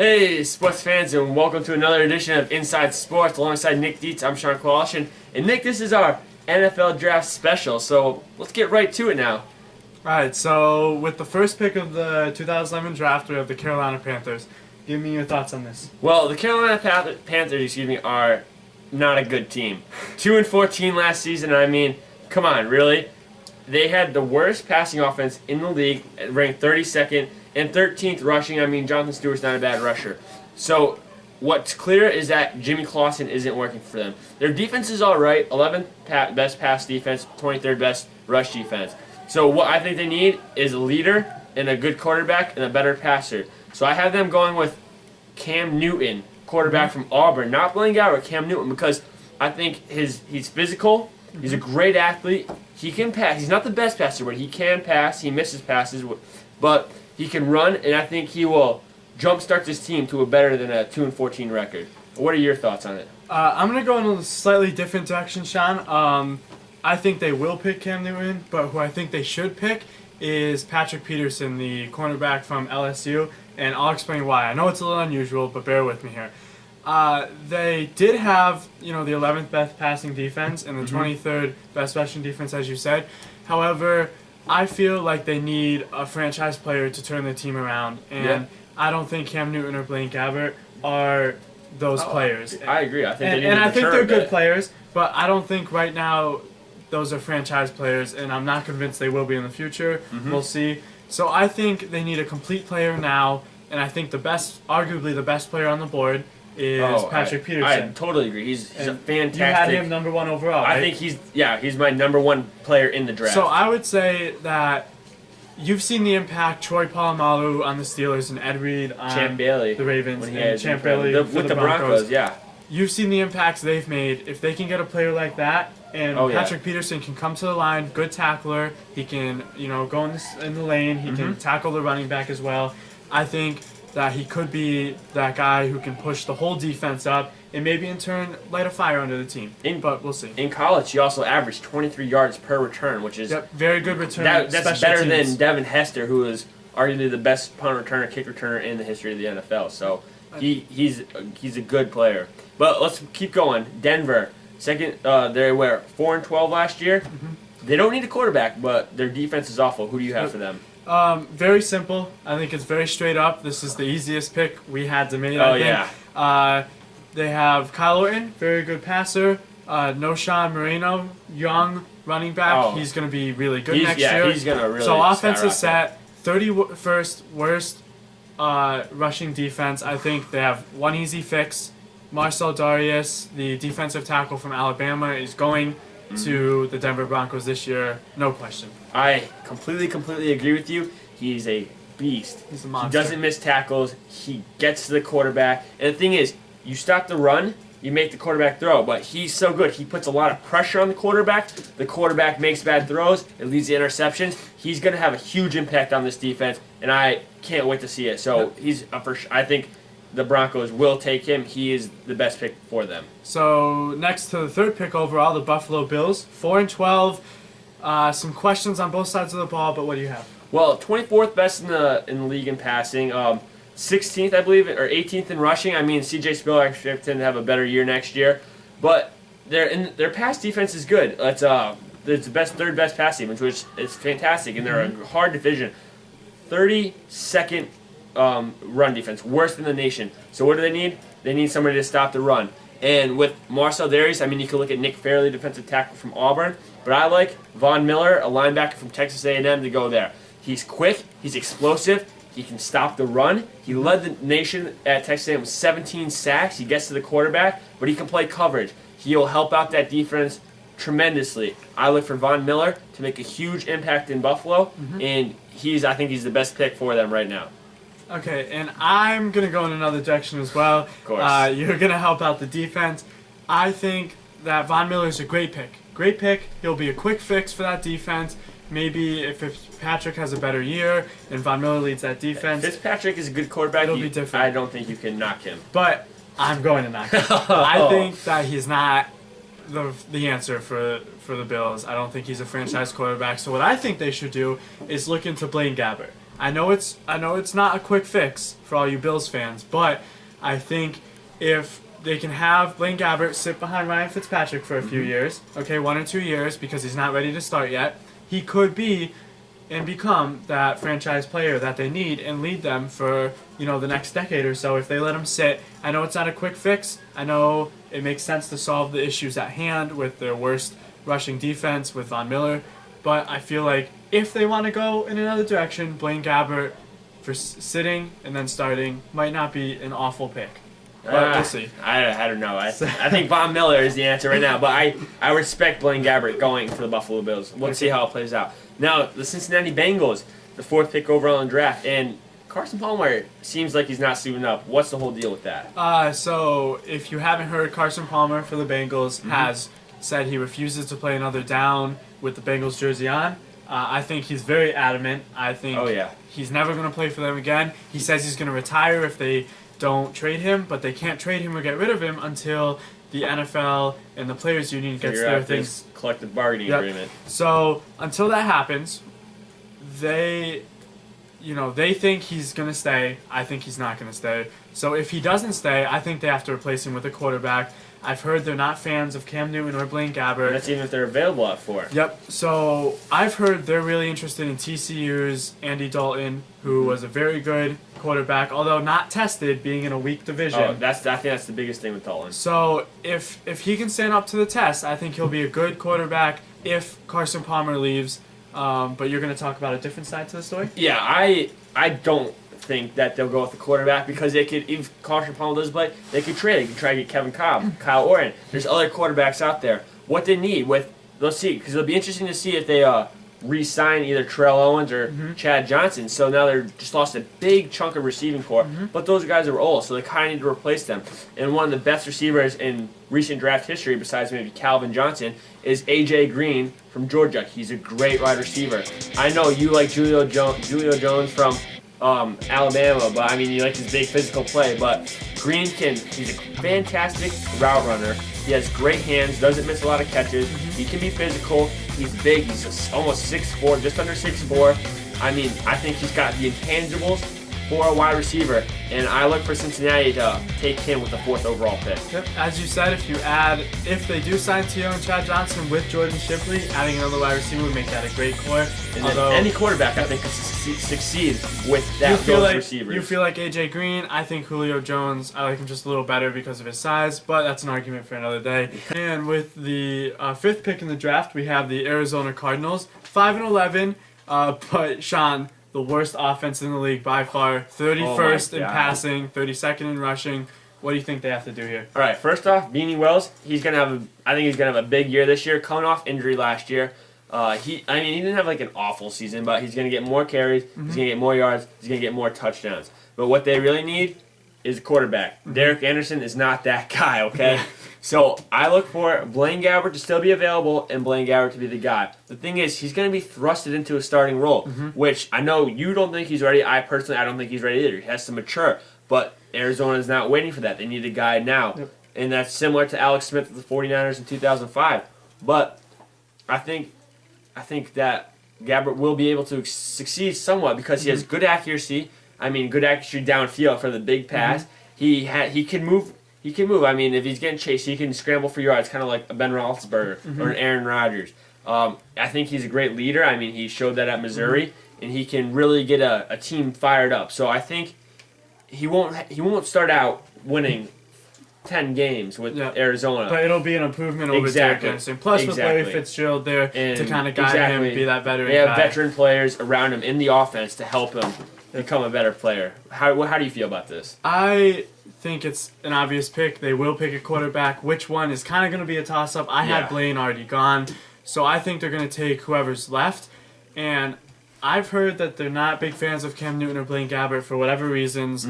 Hey, sports fans, and welcome to another edition of Inside Sports. Alongside Nick Dietz, I'm Sean Kowalshin. And Nick, this is our NFL Draft Special, so let's get right to it now. Alright, so with the first pick of the 2011 draft, we have the Carolina Panthers. Give me your thoughts on this. Well, the Carolina Panthers, are not a good team. 2-14 last season, I mean, come on, really? They had the worst passing offense in the league, ranked 32nd, and 13th rushing. I mean, Jonathan Stewart's not a bad rusher. So what's clear is that Jimmy Clausen isn't working for them. Their defense is all right, 11th best pass defense, 23rd best rush defense. So what I think they need is a leader and a good quarterback and a better passer. So I have them going with Cam Newton, quarterback from Auburn. Not Blaine Gabbert, Cam Newton, because I think he's physical, he's a great athlete, he can pass. He's not the best passer, but he can pass. He misses passes, but he can run, and I think he will jumpstart this team to a better than a 2-14 record. What are your thoughts on it? I'm going to go in a slightly different direction, Sean. I think they will pick Cam Newton, but who I think they should pick is Patrick Peterson, the cornerback from LSU, and I'll explain why. I know it's a little unusual, but bear with me here. They did have, the 11th best passing defense and the 23rd best rushing defense, as you said. However, I feel like they need a franchise player to turn the team around, and I don't think Cam Newton or Blaine Gabbert are those players. I agree. I think they need and to I think mature they're a bit. good players, but I don't think right now those are franchise players, and I'm not convinced they will be in the future. We'll see. So I think they need a complete player now, and I think arguably the best player on the board is Patrick Peterson. I totally agree. He's a fantastic. You had him number one overall, right? I think he's my number one player in the draft. So I would say that you've seen the impact Troy Polamalu on the Steelers and Ed Reed on Champ Bailey the Ravens when he and had Champ Bailey with the Broncos. Yeah. You've seen the impacts they've made. If they can get a player like that, and Patrick Peterson can come to the line, good tackler, he can go in the lane, he can tackle the running back as well. I think that he could be that guy who can push the whole defense up and maybe in turn light a fire under the team. But we'll see. In college, he also averaged 23 yards per return, which is very good return. That's better than Devin Hester, who is arguably the best punt returner, kick returner in the history of the NFL. So he's a good player. But let's keep going. Denver, second. They were 4-12 last year. They don't need a quarterback, but their defense is awful. Who do you have for them? Very simple. I think it's very straight up. This is the easiest pick we had to make. I think. They have Kyle Orton, very good passer. Noshan Moreno, young running back. He's going to be really good next year. He's going to really. So offensive set, 31st worst rushing defense. I think they have one easy fix. Marcel Darius, the defensive tackle from Alabama, is going to the Denver Broncos this year, no question. I completely agree with you. He's a beast. He's a monster. He doesn't miss tackles. He gets to the quarterback. And the thing is, you stop the run, you make the quarterback throw. But he's so good. He puts a lot of pressure on the quarterback. The quarterback makes bad throws. It leads to interceptions. He's going to have a huge impact on this defense, and I can't wait to see it. So I think the Broncos will take him. He is the best pick for them. So next to the third pick overall, the Buffalo Bills, 4-12. Some questions on both sides of the ball, but what do you have? Well, 24th best in the league in passing, 16th I believe, or 18th in rushing. I mean, C.J. Spiller expected to have a better year next year, but their pass defense is good. It's the third best pass defense, which is fantastic, and they're a hard division. 32nd run defense, worst in the nation. So what do they need? They need somebody to stop the run. And with Marcel Darius, I mean, you can look at Nick Fairley, defensive tackle from Auburn, but I like Von Miller, a linebacker from Texas A&M, to go there. He's quick, he's explosive, he can stop the run. He led the nation at Texas A&M with 17 sacks. He gets to the quarterback, but he can play coverage. He'll help out that defense tremendously. I look for Von Miller to make a huge impact in Buffalo, and I think he's the best pick for them right now. Okay, and I'm going to go in another direction as well. Of course. You're going to help out the defense. I think that Von Miller is a great pick. Great pick. He'll be a quick fix for that defense. Maybe if Fitzpatrick has a better year and Von Miller leads that defense. Fitzpatrick is a good quarterback. It'll be different. I don't think you can knock him. But I'm going to knock him. I think that he's not the answer for the Bills. I don't think he's a franchise quarterback. So what I think they should do is look into Blaine Gabbert. I know it's not a quick fix for all you Bills fans, but I think if they can have Blaine Gabbert sit behind Ryan Fitzpatrick for a few years, okay, 1 or 2 years, because he's not ready to start yet, he could be and become that franchise player that they need and lead them for, the next decade or so if they let him sit. I know it's not a quick fix. I know it makes sense to solve the issues at hand with their worst rushing defense with Von Miller, but I feel like if they want to go in another direction, Blaine Gabbert for sitting and then starting might not be an awful pick. But we'll see. I don't know. I think Von Miller is the answer right now, but I respect Blaine Gabbert going for the Buffalo Bills. We'll see how it plays out. Now, the Cincinnati Bengals, the 4th pick overall in the draft, and Carson Palmer seems like he's not suiting up. What's the whole deal with that? So if you haven't heard, Carson Palmer for the Bengals has said he refuses to play another down with the Bengals jersey on. I think he's very adamant. I think he's never going to play for them again. He says he's going to retire if they don't trade him, but they can't trade him or get rid of him until the NFL and the Players Union gets their things. Collective bargaining agreement. So until that happens, they think he's going to stay. I think he's not going to stay. So if he doesn't stay, I think they have to replace him with a quarterback. I've heard they're not fans of Cam Newton or Blaine Gabbert. And that's even if they're available at 4. Yep. So I've heard they're really interested in TCU's Andy Dalton, who was a very good quarterback, although not tested, being in a weak division. I think that's the biggest thing with Dalton. So if he can stand up to the test, I think he'll be a good quarterback if Carson Palmer leaves. But you're going to talk about a different side to the story? Yeah, I don't think that they'll go with the quarterback because they could, if Carson Palmer does play, they could trade. They could try to get Kevin Cobb, Kyle Orton. There's other quarterbacks out there. What they need let's see, because it'll be interesting to see if they re-sign either Terrell Owens or Chad Johnson. So now they're just lost a big chunk of receiving core, but those guys are old, so they kind of need to replace them. And one of the best receivers in recent draft history, besides maybe Calvin Johnson, is A.J. Green from Georgia. He's a great wide receiver. I know you like Julio Jones from Alabama, but I mean, you like his big physical play, but he's a fantastic route runner. He has great hands, doesn't miss a lot of catches. He can be physical. He's big. He's almost 6'4", just under 6'4". I mean, I think he's got the intangibles for a wide receiver, and I look for Cincinnati to take him with the 4th overall pick. Yep. As you said, if they do sign T.O. and Chad Johnson with Jordan Shipley, adding another wide receiver would make that a great core. And any quarterback, I think, could succeed with those receivers. You feel like A.J. Green. I think Julio Jones, I like him just a little better because of his size, but that's an argument for another day. And with the 5th pick in the draft, we have the Arizona Cardinals, 5-11, but Sean, the worst offense in the league by far. 31st in passing, 32nd in rushing. What do you think they have to do here? All right, first off, Beanie Wells, I think he's gonna have a big year this year, coming off injury last year. He didn't have like an awful season, but he's gonna get more carries, he's gonna get more yards, he's gonna get more touchdowns. But what they really need is a quarterback. Derek Anderson is not that guy, okay? So I look for Blaine Gabbert to still be available and Blaine Gabbert to be the guy. The thing is, he's going to be thrusted into a starting role, which I know you don't think he's ready. I don't think he's ready either. He has to mature. But Arizona is not waiting for that. They need a guy now. Yep. And that's similar to Alex Smith with the 49ers in 2005. But I think that Gabbert will be able to succeed somewhat because he has good accuracy. Good accuracy downfield for the big pass. He can move. He can move. I mean, if he's getting chased, he can scramble for yards, kind of like a Ben Roethlisberger or an Aaron Rodgers. I think he's a great leader. I mean, he showed that at Missouri, and he can really get a team fired up. So I think he won't start out winning 10 games with Arizona. But it'll be an improvement over Derek Anderson. Plus with Larry Fitzgerald there to kind of guide him, be that veteran guy. They have veteran players around him in the offense to help him become a better player. How do you feel about this? I think it's an obvious pick. They will pick a quarterback. Which one is kind of going to be a toss-up. I had Blaine already gone, so I think they're going to take whoever's left. And I've heard that they're not big fans of Cam Newton or Blaine Gabbert for whatever reasons.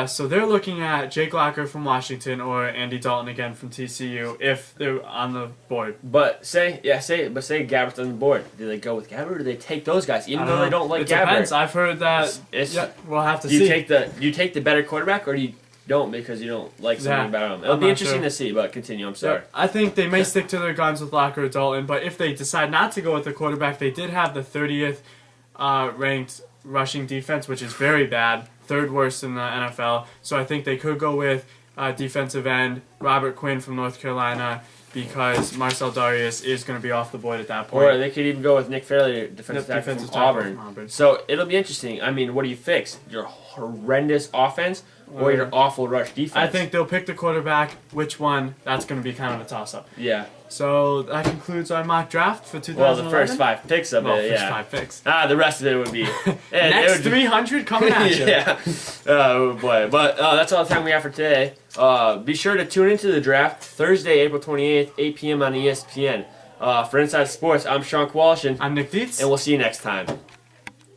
So they're looking at Jake Locker from Washington or Andy Dalton again from TCU if they're on the board. But say Gabbert's on the board. Do they go with Gabbert or do they take those guys even though they don't like Gabbert? It depends. I've heard that. We'll have to see. Do you take the better quarterback or do you don't because you don't like something about him? It'll be interesting to see, but continue. I'm sorry. I think they may stick to their guns with Locker or Dalton, but if they decide not to go with the quarterback, they did have the 30th ranked rushing defense, which is very bad, third worst in the NFL. So I think they could go with defensive end Robert Quinn from North Carolina because Marcel Darius is going to be off the board at that point. Or they could even go with Nick Fairley, defensive tackle from Auburn. So it'll be interesting. I mean, what do you fix? Your horrendous offense or your awful rush defense? I think they'll pick the quarterback. Which one? That's going to be kind of a toss-up. Yeah. So that concludes our mock draft for 2011. Well, the first 5 picks of it, first yeah. 5 picks. The rest of it would be... Next 300 coming at you. Yeah. Oh, boy. But that's all the time we have for today. Be sure to tune into the draft Thursday, April 28th, 8 p.m. on ESPN. For Inside Sports, I'm Sean Walsh, and I'm Nick Dietz. we'll see you next time.